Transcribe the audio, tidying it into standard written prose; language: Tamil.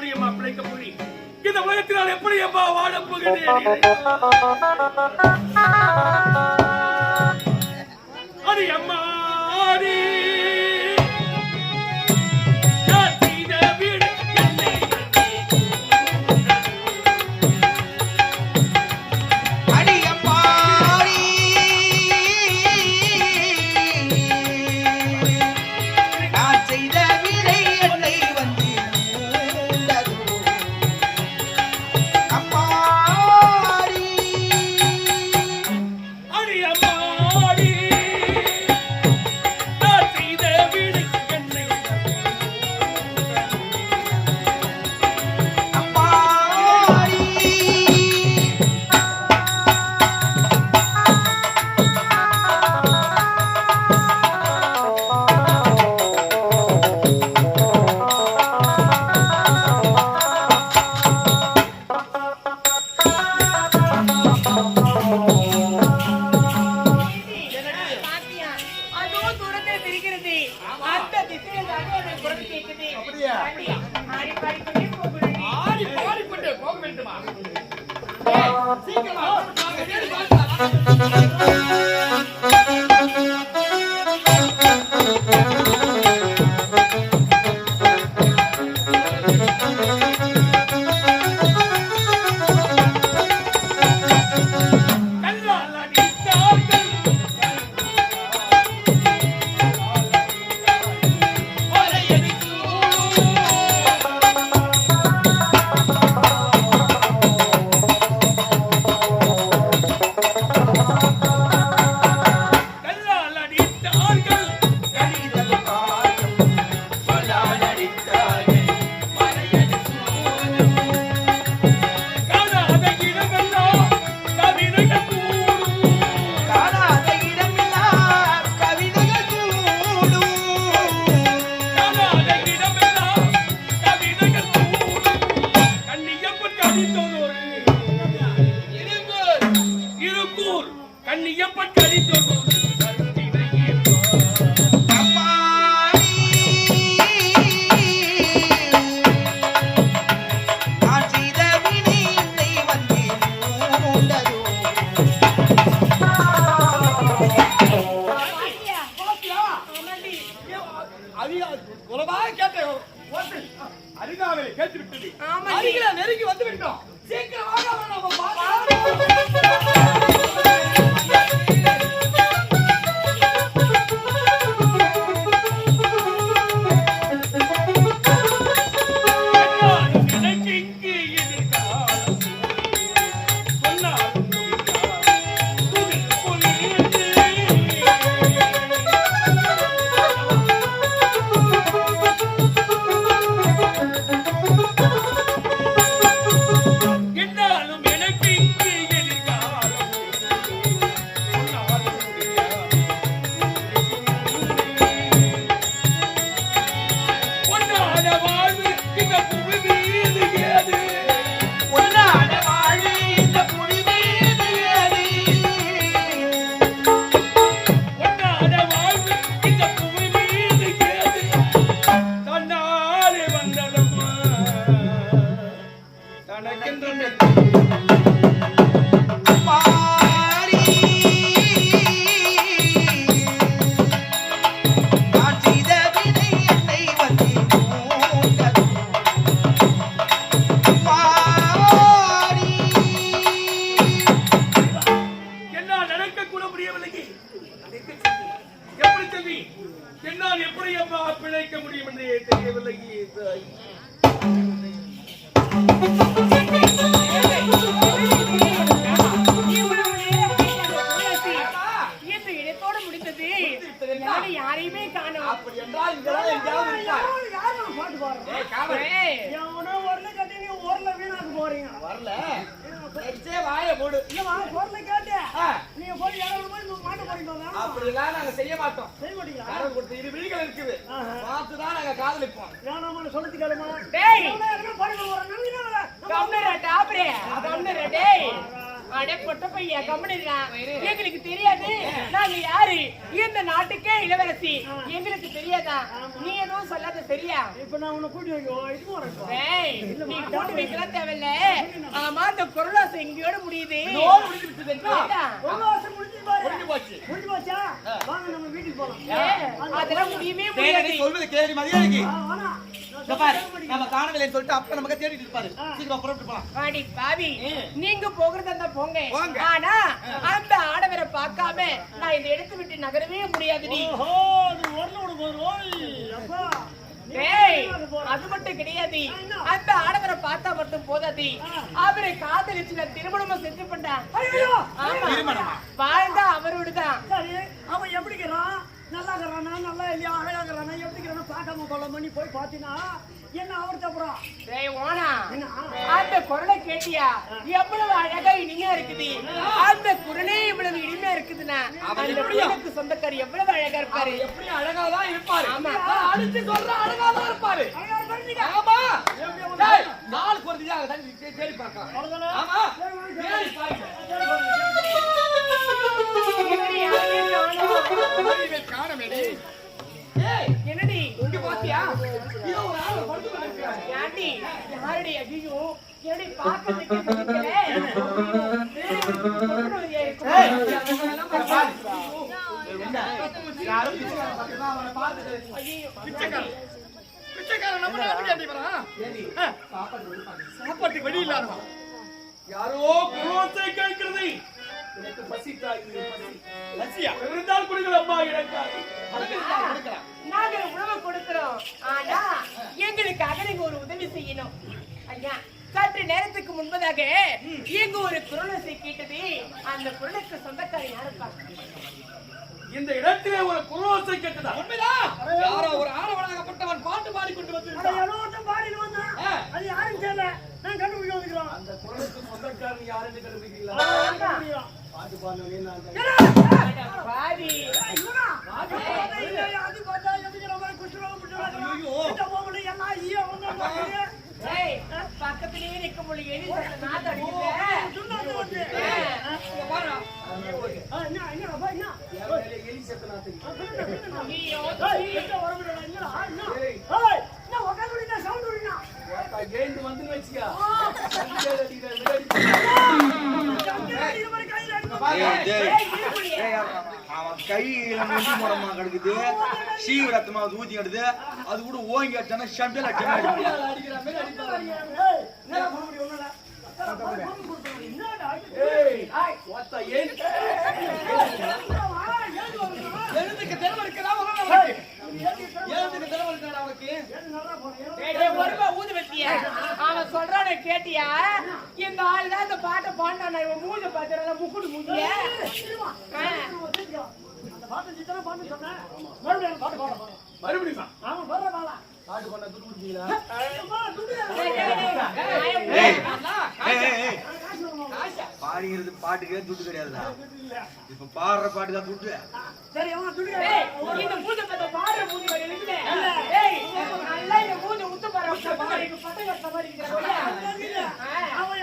எப்படி அம்மா பிழைக்க போறீ? இந்த உலகத்தினால் எப்படி அம்மா வாழ போகிறேன்? அடி அம்மா அடி நெருங்கி வந்து விட்டோம். சீக்கிரமாக என்னால் எப்படி அம்மா பிழைக்க முடியும் என்று தெரியவில்லை. யாரையுமே காணோம். அப்படி என்றால் இதெல்லாம் எங்கேயாவது போறீங்க வரல வாய மூடு. அப்படிலாம் நாங்க செய்ய மாட்டோம். கொடுத்து இரு விழிகள் இருக்குது பார்த்துதான் நாங்க காதலிப்போம். சொல்லிட்டு கேளுமா அட பொட்ட பையா கம்முனுடா. எங்களுக்கு தெரியாது நாங்க யாரு, இந்த நாட்டுக்கே இளவரசி, எங்களுக்கு தெரியாதா? நீ எதுவும் சொல்லாத சரியா? இப்ப நான் உன்னை கூட்டி வைக்கவா? இது வரேன். ஏய், நீ கூட்டி வைக்கலாம் தேவையில்ல. ஆமா, இந்த குரலாசை எங்கேயோட முடியுது. இதோடு முடிஞ்சு விட்டது என்றா? ஒரு வருஷம் முடிஞ்சு பாரு. முடிஞ்சு போச்சு. முடிஞ்சு போச்சா? வாங்க நம்ம வீட்டுக்கு போலாம். அதெல்லாம் முடியவே தேடி முடியாது. சொல்வது கேள்வி மதியாதைக்கு. வாடா. இங்க பாரு, நம்ம காணவில்லைன்னு சொல்லிட்டு அப்ப நமக்கு தேடிட்டு இருப்பாரு. சீக்கிரம் புறப்பட்டு போலாம். அடி பாவி, நீங்க போகிறதா இருந்தா போங்க. போங்க. ஆனா அந்த ஆடவரை பார்க்காம நான் இதை எடுத்து விட்டு நகரவே முடியாது. நீ ஓஹோ, அது ஒண்ணு போறோம். அப்பா ஏய், அது மட்டும் கிடையாது. அந்த ஆடவரை பார்த்தா மட்டும் போதாது, அவரை காதலிச்சு நான் திருமணமும் செஞ்சு பண்ணேன். ஐயோ, திருமணமா? வாழ்ந்தா அவரோடுதான். சரி, அவன் எப்படி இருக்கிறான்? நல்லா இருக்கிறானா, நல்லா இல்லையா, அழகா இருக்கிறானா, எப்படி இருக்கிறானா பார்க்காம கொள்ள பண்ணி போய் பார்த்தீங்கன்னா என்ன அவர்கிட்ட அப்புறம் டேய் ஓனா, அந்த குரலை கேட்டியா? எவ்வளவு அழகா இனிமையா இருக்குது. அந்த குரலே இவ்வளவு இனிமையா இருக்குதுன்னா அந்த குரலுக்கு சொந்தக்காரி எவ்வளவு அழகா இருப்பாரு. எப்படி அழகாதான் இருப்பாரு. ஆமா. அடிச்சு சொல்ற அழகாதான் இருப்பாரு. அழகா இருப்பாருங்க. ஆமா. டேய், நாளுக்கு ஒரு தியாக தான் தேடி பார்க்கலாம். அவ்வளவுதானே? ஆமா. தேடி பாருங்க. இப்படி யாரையும் காணோம். காணமேடி. ஏய், என்னடி இங்க பாத்தியா? இதோ ஒரு ஆளு படுத்து கிடக்குறாரு. யாண்டி யாரடி? ஐயோ, என்னடி பார்க்கறதுக்கு பிடிக்கல. ஏய், இதெல்லாம் பாரு. யாரும் பிச்சைக்காரன் பார்த்தா அவனை பார்த்துட்டு பிச்சைக்காரன். பிச்சைக்காரன் நம்ம நாட்டுக்கு ஏண்டி வரான்? சாப்பாட்டுக்கு வழி இல்லாதவா? யாரோ குரோசை கேட்கிறது. எனக்கு பசி தாக்குது, பசி. பசியா? இருந்தால் குடிகள் அம்மா எனக்காக. அடங்கிருந்தால் கொடுக்கலாம். நாங்க உணவு கொடுக்கிறோம். ஆனா எங்களுக்காக நீங்க ஒரு உதவி செய்யணும். ஐயா, சற்று நேரத்துக்கு முன்பதாக இங்க ஒரு குரலோசை கேட்டது. அந்த குரலுக்கு சொந்தக்காரி யாருப்பா? இந்த இடத்திலே ஒரு குரோசை கேட்டதா? உண்மைதான். யாரோ ஒரு ஆடவனாகப்பட்டவன் பாட்டு பாடிக்கொண்டு அட, வந்திருக்கிறான். யாரோ ஒருத்தன் பாடிட்டு வந்தான். அது யாரும் தெரியல. நான் கண்டுபிடிக்க வந்துக்கிறோம். அந்த குரலுக்கு சொந்தக்காரன் யாருன்னு கண்டுபிடிக்கிறீங்களா? ஆமா. பாட்டு பாடுனவனே நான் தான். அட பாவி. இவனா? அது பார்த்தா எதுக்குற மாதிரி குஷ்டரோகம் பிடிச்சவன். இந்த பொம்பளை எல்லாம் ஈய ஒண்ணு பாக்குது. ஏய், பக்கத்திலேயே நிக்க முடியல. எலி சத்தம் நாத்து அடிக்குது. சுண்ணாம்பு வந்து. இங்க பாரு. என்ன அப்பா என்ன? எலி செத்த நாத்துக்கு. ஐயோ, ஏய், எங்க வரவில்லை என்னடா? என்ன? ஏய், என்ன உட்கார்ந்து விடுனா சவுண்ட் விடுனா? ஏந்து வந்து வச்சியா? இது மாதிரி கையில அடிச்சு அவன் கையில நெஞ்சு மூலமா கிடக்குது, சீவு ரத்தமா ஊத்தி கிடுது. அது கூட ஓங்கி அடிச்சானா ஷம்பியல் அடிச்சா அடிக்கிற மாதிரி அடிப்பாரு. ஏய், என்ன பண்ண முடியும் உன்னால? என்னடா? ஏய், ஒத்த ஏன் எழுதுக்கு திறமை இருக்குதா உனக்கு? எழுதுக்கு திறமை இருக்குடா உனக்கு? ஏய், ஒருவா ஊது வெட்டியா? அவன் சொல்றானே கேட்டியா? இந்த ஆள் தான் இந்த பாட்டை பாடினானா? இவன் மூஞ்ச பாத்துறல முக்குடு மூஞ்சிய. அந்த பாட்டு சித்தன பாட்டு சொன்னேன். மறுபடியும் பாட்டு பாட போறோம். மறுபடியும் ஆமா பாடுற பாடா. பாட்டு பண்ண துட்டு குடிச்சீங்களா? அம்மா துடு. பாடிங்கிறது பாட்டுக்கே துட்டு கிடையாதுடா. இப்ப பாடுற பாட்டு தான் துட்டு. சரி அம்மா துடு. ஏய், இந்த மூஞ்ச பாத்த பாடுற மூஞ்சி மாதிரி இருக்குதே. ஏய், நல்லா இந்த மூஞ்ச உத்து பாரு. பாரு, இப்ப பட்ட கட்ட மாதிரி இருக்கிற. அவன்